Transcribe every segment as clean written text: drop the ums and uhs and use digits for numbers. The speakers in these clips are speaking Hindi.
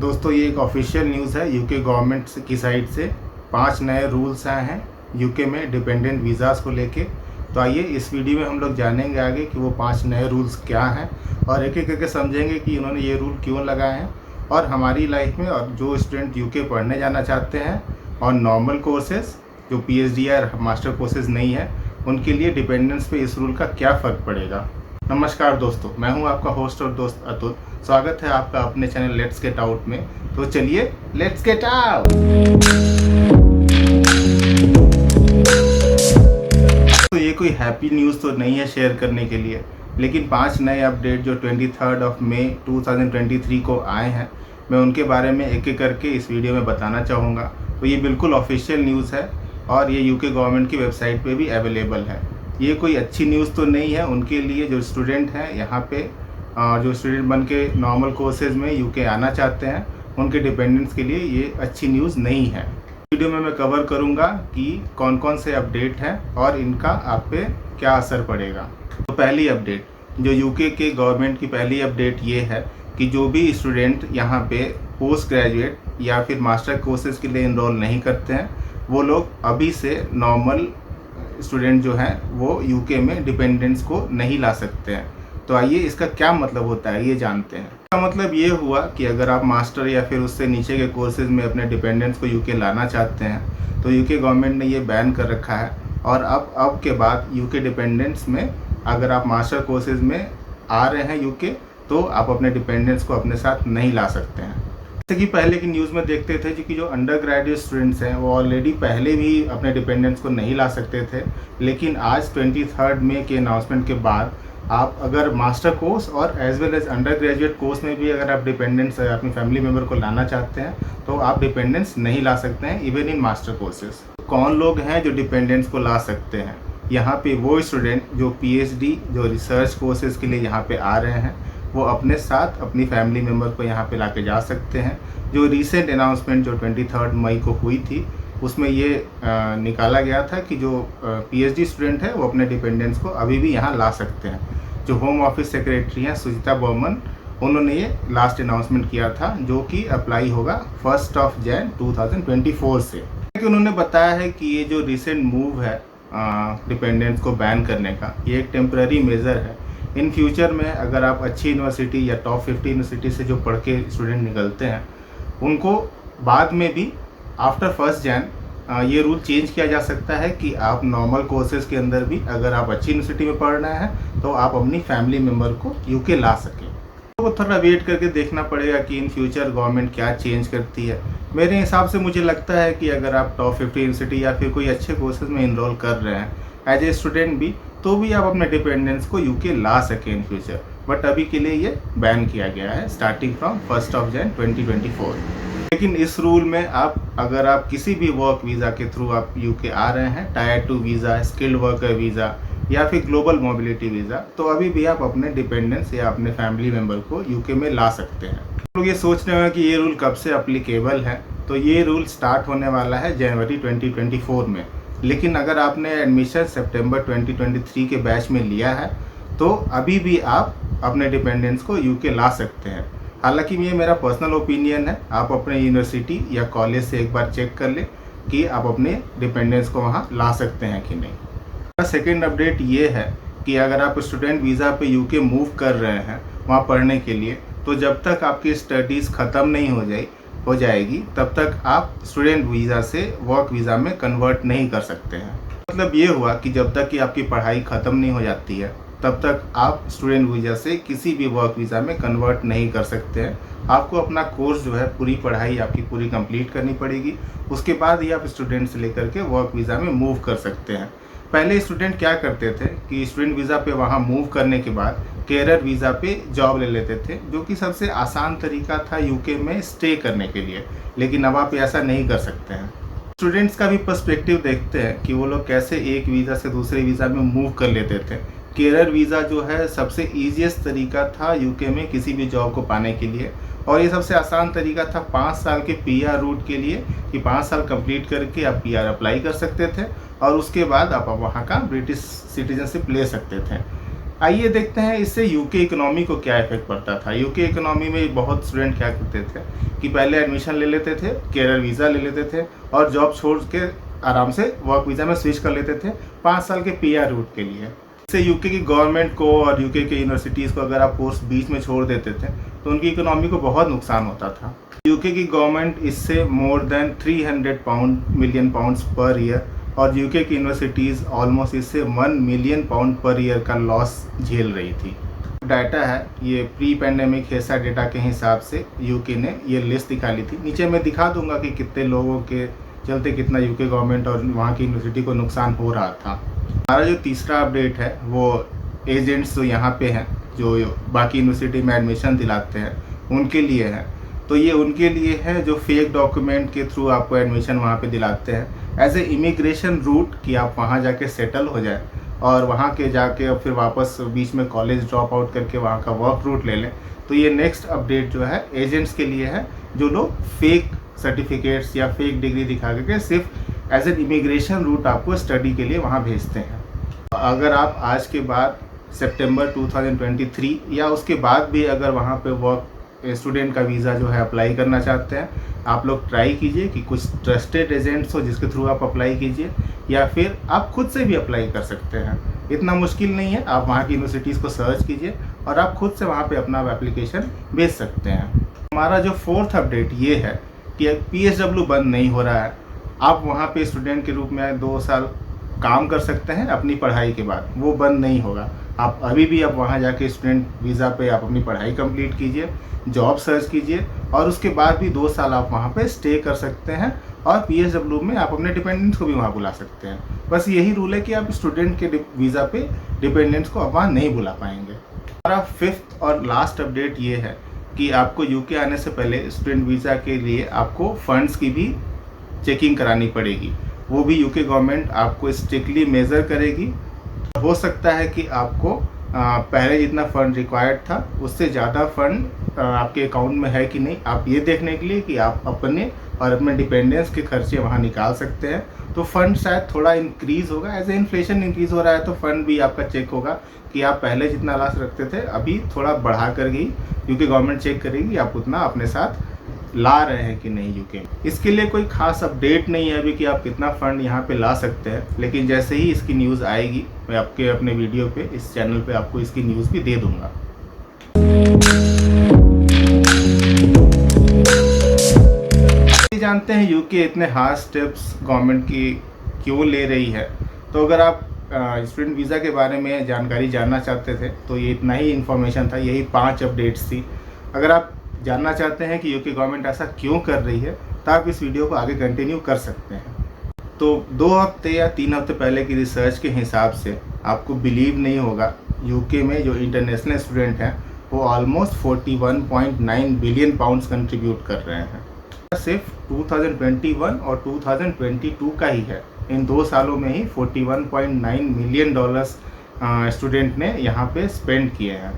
दोस्तों ये एक ऑफिशियल न्यूज़ है यूके गवर्नमेंट की साइड से। 5 नए रूल्स आए हैं यूके में डिपेंडेंट वीज़ाज़ को लेके। तो आइए इस वीडियो में हम लोग जानेंगे आगे कि वो 5 नए रूल्स क्या हैं और एक एक करके समझेंगे कि इन्होंने ये रूल क्यों लगाए हैं और हमारी लाइफ में और जो स्टूडेंट यूके पढ़ने जाना चाहते हैं और नॉर्मल कोर्सेज जो पीएचडी या मास्टर कोर्सेज नहीं है उनके लिए डिपेंडेंस पे इस रूल का क्या फ़र्क पड़ेगा। नमस्कार दोस्तों, मैं हूं आपका होस्ट और दोस्त अतुल। स्वागत है आपका अपने चैनल लेट्स गेट आउट में। तो चलिए लेट्स गेट आउट। तो ये कोई हैप्पी न्यूज़ तो नहीं है शेयर करने के लिए, लेकिन 5 नए अपडेट जो 23 मई 2023 को आए हैं, मैं उनके बारे में एक एक करके इस वीडियो में बताना चाहूँगा। तो ये बिल्कुल ऑफिशियल न्यूज़ है और ये यूके गवर्नमेंट की वेबसाइट पे भी अवेलेबल है। ये कोई अच्छी न्यूज़ तो नहीं है उनके लिए जो स्टूडेंट हैं यहाँ पे, जो स्टूडेंट बन के नॉर्मल कोर्सेज में यूके आना चाहते हैं, उनके डिपेंडेंट्स के लिए ये अच्छी न्यूज़ नहीं है। वीडियो में मैं कवर करूँगा कि कौन कौन से अपडेट हैं और इनका आप पे क्या असर पड़ेगा। तो पहली अपडेट जो यूके के गवर्नमेंट की पहली अपडेट ये है कि जो भी स्टूडेंट यहाँ पे पोस्ट ग्रेजुएट या फिर मास्टर कोर्सेज के लिए इनरोल नहीं करते हैं, वो लोग अभी से नॉर्मल स्टूडेंट जो हैं वो यूके में डिपेंडेंट्स को नहीं ला सकते हैं। तो आइए इसका क्या मतलब होता है ये जानते हैं। इसका मतलब ये हुआ कि अगर आप मास्टर या फिर उससे नीचे के कोर्सेज में अपने डिपेंडेंट्स को यूके लाना चाहते हैं तो यूके गवर्नमेंट ने ये बैन कर रखा है और अब के बाद यूके डिपेंडेंट्स में अगर आप मास्टर कोर्सेज में आ रहे हैं यूके तो आप अपने डिपेंडेंट्स को अपने साथ नहीं ला सकते हैं। जैसे कि पहले की न्यूज़ में देखते थे कि जो अंडर ग्रेजुएट स्टूडेंट्स हैं वो ऑलरेडी पहले भी अपने डिपेंडेंट्स को नहीं ला सकते थे, लेकिन आज 23 मई के अनाउंसमेंट के बाद आप अगर मास्टर कोर्स और as well as undergraduate course में भी अगर आप डिपेंडेंट्स अपनी फैमिली मेम्बर को लाना चाहते हैं तो आप डिपेंडेंट्स नहीं ला सकते हैं इवन इन मास्टर कोर्सेज। कौन लोग हैं जो डिपेंडेंट्स को ला सकते हैं? यहाँ पे वो स्टूडेंट जो पीएचडी जो रिसर्च कोर्सेज के लिए यहाँ पे आ रहे हैं वो अपने साथ अपनी फैमिली मेम्बर को यहाँ पे लाके जा सकते हैं। जो रीसेंट अनाउंसमेंट जो 23 मई को हुई थी उसमें ये निकाला गया था कि जो पीएचडी स्टूडेंट है वो अपने डिपेंडेंट्स को अभी भी यहाँ ला सकते हैं। जो होम ऑफिस सेक्रेटरी हैं सुचिता बर्मन, उन्होंने ये लास्ट अनाउंसमेंट किया था जो कि अप्लाई होगा 1 जनवरी 2024 से। उन्होंने बताया है कि ये जो रिसेंट मूव है डिपेंडेंट्स को बैन करने का, ये एक टेम्पररी मेज़र है। इन फ्यूचर में अगर आप अच्छी यूनिवर्सिटी या टॉप 50 यूनिवर्सिटी से जो पढ़ के स्टूडेंट निकलते हैं उनको बाद में भी आफ्टर 1 जनवरी ये रूल चेंज किया जा सकता है कि आप नॉर्मल कोर्सेज के अंदर भी अगर आप अच्छी यूनिवर्सिटी में पढ़ रहे हैं तो आप अपनी फैमिली मेम्बर को यूके ला सकें। तो वो थोड़ा वेट करके देखना पड़ेगा कि इन फ्यूचर गवर्नमेंट क्या चेंज करती है। मेरे हिसाब से मुझे लगता है कि अगर आप टॉप 50 यूनिवर्सिटी या फिर कोई अच्छे कोर्सेज में इनरोल कर रहे हैं एज ए स्टूडेंट भी, तो भी आप अपने डिपेंडेंट्स को यूके ला सकें इन फ्यूचर। बट अभी के लिए ये बैन किया गया है स्टार्टिंग फ्रॉम 1 जनवरी 2024। लेकिन इस रूल में अगर आप किसी भी वर्क वीज़ा के थ्रू आप यूके आ रहे हैं, tyre 2 visa, skilled worker visa या फिर ग्लोबल मोबिलिटी वीज़ा, तो अभी भी आप अपने डिपेंडेंट्स या अपने फैमिली मेम्बर को यूके में ला सकते हैं। लोग ये सोच रहे हैं कि ये रूल कब से अप्लीकेबल है, तो ये रूल स्टार्ट होने वाला है जनवरी 2024 में। लेकिन अगर आपने एडमिशन सितंबर 2023 के बैच में लिया है तो अभी भी आप अपने डिपेंडेंट्स को यूके ला सकते हैं। हालांकि ये मेरा पर्सनल ओपिनियन है, आप अपने यूनिवर्सिटी या कॉलेज से एक बार चेक कर लें कि आप अपने डिपेंडेंट्स को वहाँ ला सकते हैं कि नहीं। सेकेंड अपडेट ये है कि अगर आप स्टूडेंट वीज़ा पे यूके मूव कर रहे हैं वहाँ पढ़ने के लिए, तो जब तक आपकी स्टडीज़ ख़त्म नहीं हो जाएगी तब तक आप स्टूडेंट वीज़ा से वर्क वीज़ा में कन्वर्ट नहीं कर सकते हैं। मतलब ये हुआ कि जब तक कि आपकी पढ़ाई ख़त्म नहीं हो जाती है तब तक आप स्टूडेंट वीज़ा से किसी भी वर्क वीज़ा में कन्वर्ट नहीं कर सकते हैं। आपको अपना कोर्स जो है पूरी पढ़ाई आपकी पूरी कंप्लीट करनी पड़ेगी, उसके बाद ही आप स्टूडेंट से लेकर के वर्क वीज़ा में मूव कर सकते हैं। पहले स्टूडेंट क्या करते थे कि स्टूडेंट वीज़ा पे वहाँ मूव करने के बाद कैरियर वीज़ा पे जॉब ले लेते थे, जो कि सबसे आसान तरीका था यूके में स्टे करने के लिए। लेकिन अब आप ऐसा नहीं कर सकते हैं। स्टूडेंट्स का भी पर्सपेक्टिव देखते हैं कि वो लोग कैसे एक वीज़ा से दूसरे वीज़ा में मूव कर लेते थे। कैरियर वीज़ा जो है सबसे ईजीएस्ट तरीका था यूके में किसी भी जॉब को पाने के लिए, और ये सबसे आसान तरीका था 5 साल के पीआर रूट के लिए कि 5 साल कंप्लीट करके आप पीआर अप्लाई कर सकते थे और उसके बाद आप वहाँ का ब्रिटिश सिटीजनशिप ले सकते थे। आइए देखते हैं इससे यूके इकोनॉमी को क्या इफेक्ट पड़ता था। यूके इकोनॉमी में बहुत स्टूडेंट क्या करते थे कि पहले एडमिशन ले लेते थे, कैरियर वीज़ा ले लेते थे और जॉब छोड़ के आराम से वर्क वीज़ा में स्विच कर लेते थे 5 साल के पीआर रूट के लिए। इससे यूके की गवर्नमेंट को और यूके के यूनिवर्सिटीज़ को अगर आप कोर्स बीच में छोड़ देते थे तो उनकी इकोनॉमी को बहुत नुकसान होता था। यूके की गवर्नमेंट इससे more than 300 million pounds per year और यूके की यूनिवर्सिटीज़ ऑलमोस्ट इससे 1 मिलियन पाउंड पर ईयर का लॉस झेल रही थी। डाटा है ये प्री पैंडेमिक हेसा डेटा के हिसाब से यूके ने ये लिस्ट निकाली थी। नीचे मैं दिखा दूंगा कि कितने लोगों के चलते कितना यूके गवर्नमेंट और वहाँ की यूनिवर्सिटी को नुकसान हो रहा था। हमारा जो तीसरा अपडेट है वो एजेंट्स जो यहाँ पे हैं, जो बाकी यूनिवर्सिटी में एडमिशन दिलाते हैं, उनके लिए है। तो ये उनके लिए है जो फेक डॉक्यूमेंट के थ्रू आपको एडमिशन वहाँ पे दिलाते हैं एज ए इमिग्रेशन रूट कि आप वहाँ जाके सेटल हो जाए और वहाँ के जाके फिर वापस बीच में कॉलेज ड्रॉप आउट करके वहाँ का वर्क रूट ले लें। तो ये नेक्स्ट अपडेट जो है एजेंट्स के लिए है, जो लोग फेक सर्टिफिकेट्स या फेक डिग्री दिखा करके सिर्फ एज एन इमिग्रेशन रूट आपको स्टडी के लिए वहाँ भेजते हैं। अगर आप आज के बाद सितंबर 2023 या उसके बाद भी अगर वहाँ पे वर्क स्टूडेंट का वीज़ा जो है अप्लाई करना चाहते हैं, आप लोग ट्राई कीजिए कि कुछ ट्रस्टेड एजेंट्स हो जिसके थ्रू आप अप्लाई कीजिए, या फिर आप खुद से भी अप्लाई कर सकते हैं। इतना मुश्किल नहीं है, आप वहाँ की यूनिवर्सिटीज़ को सर्च कीजिए और आप खुद से वहाँ पे अपना एप्लीकेशन भेज सकते हैं। हमारा जो फोर्थ अपडेट ये है कि PSW बंद नहीं हो रहा है। आप वहाँ पे स्टूडेंट के रूप में 2 साल काम कर सकते हैं अपनी पढ़ाई के बाद, वो बंद नहीं होगा। आप अभी भी आप वहाँ जाके स्टूडेंट वीज़ा पे आप अपनी पढ़ाई कंप्लीट कीजिए, जॉब सर्च कीजिए और उसके बाद भी 2 साल आप वहाँ पे स्टे कर सकते हैं और PSW में आप अपने डिपेंडेंट्स को भी वहाँ बुला सकते हैं। बस यही रूल है कि आप स्टूडेंट के वीज़ा पे डिपेंडेंट्स को आप वहाँ नहीं बुला पाएंगे। हमारा फिफ्थ और लास्ट अपडेट ये है कि आपको यूके आने से पहले स्टूडेंट वीज़ा के लिए आपको फंड्स की भी चेकिंग करानी पड़ेगी। वो भी यूके गवर्नमेंट आपको स्ट्रिक्टली मेज़र करेगी। हो सकता है कि आपको पहले जितना फ़ंड रिक्वायर्ड था उससे ज़्यादा फ़ंड आपके अकाउंट में है कि नहीं, आप ये देखने के लिए कि आप अपने और अपने डिपेंडेंस के खर्चे वहाँ निकाल सकते हैं। तो फ़ंड शायद थोड़ा इंक्रीज़ होगा, एज ए इन्फ्लेशन इंक्रीज़ हो रहा है तो फ़ंड भी आपका चेक होगा कि आप पहले जितना लास्ट रखते थे अभी थोड़ा बढ़ा कर ही यूके गवर्नमेंट चेक करेगी आप उतना अपने साथ ला रहे हैं कि नहीं यूके। इसके लिए कोई खास अपडेट नहीं है अभी कि आप कितना फ़ंड यहाँ पे ला सकते हैं, लेकिन जैसे ही इसकी न्यूज़ आएगी मैं आपके अपने वीडियो पे इस चैनल पे आपको इसकी न्यूज़ भी दे दूँगा। जानते हैं यूके इतने हार्ड स्टेप्स गवर्नमेंट की क्यों ले रही है। तो अगर आप स्टूडेंट वीज़ा के बारे में जानकारी जानना चाहते थे तो ये इतना ही इन्फॉर्मेशन था, यही 5 अपडेट्स थी। अगर आप जानना चाहते हैं कि यूके गवर्नमेंट ऐसा क्यों कर रही है तो आप इस वीडियो को आगे कंटिन्यू कर सकते हैं। तो 2 हफ्ते या 3 हफ्ते पहले की रिसर्च के हिसाब से आपको बिलीव नहीं होगा, यूके में जो इंटरनेशनल स्टूडेंट हैं वो ऑलमोस्ट 41.9 बिलियन पाउंड्स कंट्रीब्यूट कर रहे हैं। सिर्फ 2021 और 2022 का ही है, इन 2 सालों में ही 41.9 मिलियन डॉलर्स स्टूडेंट ने यहाँ पे स्पेंड किए हैं।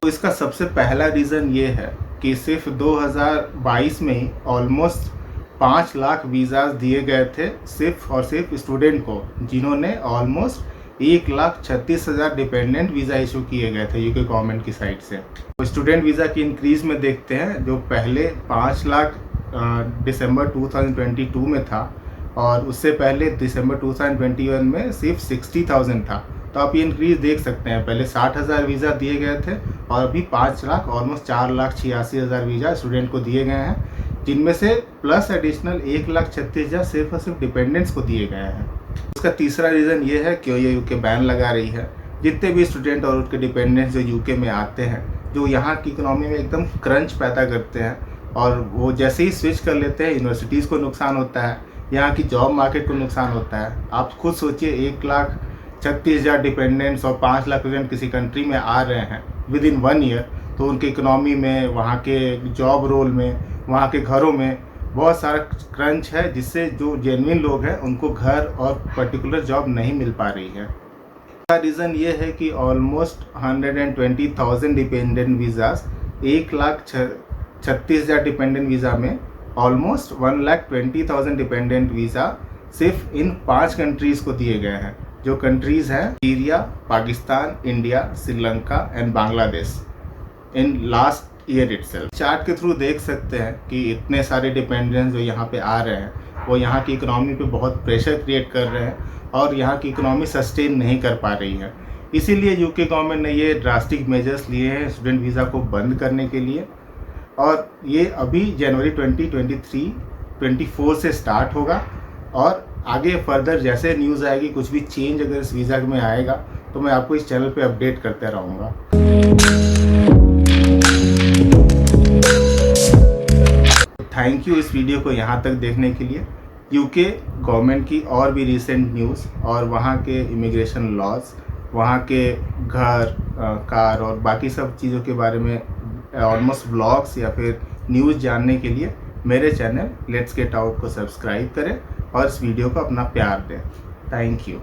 तो इसका सबसे पहला रीज़न ये है कि सिर्फ 2022 में ही ऑलमोस्ट 5 लाख वीज़ाज दिए गए थे सिर्फ और सिर्फ स्टूडेंट को, जिन्होंने ऑलमोस्ट 1,36,000 डिपेंडेंट वीज़ा इशू किए गए थे यूके गवर्नमेंट की साइड से। तो स्टूडेंट वीज़ा की इंक्रीज़ में देखते हैं, जो पहले 5 लाख दिसंबर 2022 में था और उससे पहले दिसंबर 2021 में सिर्फ 60,000 था। तो आप ये इंक्रीज़ देख सकते हैं, पहले 60,000 वीज़ा दिए गए थे और अभी 5 लाख ऑलमोस्ट 4,86,000 वीज़ा स्टूडेंट को दिए गए हैं, जिनमें से प्लस एडिशनल 1,36,000 सिर्फ और सिर्फ डिपेंडेंट्स को दिए गए हैं। उसका तीसरा रीज़न ये है कि ये यूके बैन लगा रही है। जितने भी स्टूडेंट और उनके डिपेंडेंट्स जो यूके में आते हैं, जो यहाँ की इकोनॉमी में एकदम क्रंच पैदा करते हैं और वो जैसे ही स्विच कर लेते हैं यूनिवर्सिटीज़ को नुकसान होता है, यहाँ की जॉब मार्केट को नुकसान होता है। आप खुद सोचिए, 1,36,000 डिपेंडेंट्स और 5 लाख स्टूडेंट किसी कंट्री में आ रहे हैं विद इन 1 ईयर, तो उनकी इकोनॉमी में, वहाँ के जॉब रोल में, वहाँ के घरों में बहुत सारा क्रंच है, जिससे जो जेन्युइन लोग हैं उनको घर और पर्टिकुलर जॉब नहीं मिल पा रही है। इसका रीज़न ये है कि almost 120,000 dependent visas, 1,36,000 dependent visa में ऑलमोस्ट 1,20,000 डिपेंडेंट वीज़ा सिर्फ इन 5 कंट्रीज़ को दिए गए हैं। जो कंट्रीज़ हैं Syria, Pakistan, India, Sri Lanka and Bangladesh in last year itself. Chart के थ्रू देख सकते हैं कि इतने सारे डिपेंडेंट्स जो यहाँ पे आ रहे हैं वो यहाँ की इकोनॉमी पे बहुत प्रेशर क्रिएट कर रहे हैं और यहाँ की इकोनॉमी सस्टेन नहीं कर पा रही है। इसीलिए यूके गवर्नमेंट ने ये ड्रास्टिक मेजर्स लिए हैं स्टूडेंट वीज़ा को बंद करने के लिए, और ये अभी जनवरी 2023-24 से स्टार्ट होगा। और आगे फर्दर जैसे न्यूज़ आएगी, कुछ भी चेंज अगर इस वीज़ा में आएगा तो मैं आपको इस चैनल पे अपडेट करते रहूँगा। थैंक यू इस वीडियो को यहाँ तक देखने के लिए। यूके गवर्नमेंट की और भी रिसेंट न्यूज़ और वहाँ के इमिग्रेशन लॉज, वहाँ के घर, कार और बाकी सब चीज़ों के बारे में ऑलमोस्ट व्लॉग्स या फिर न्यूज़ जानने के लिए मेरे चैनल लेट्स गेट आउट को सब्सक्राइब करें और इस वीडियो को अपना प्यार दें। Thank you.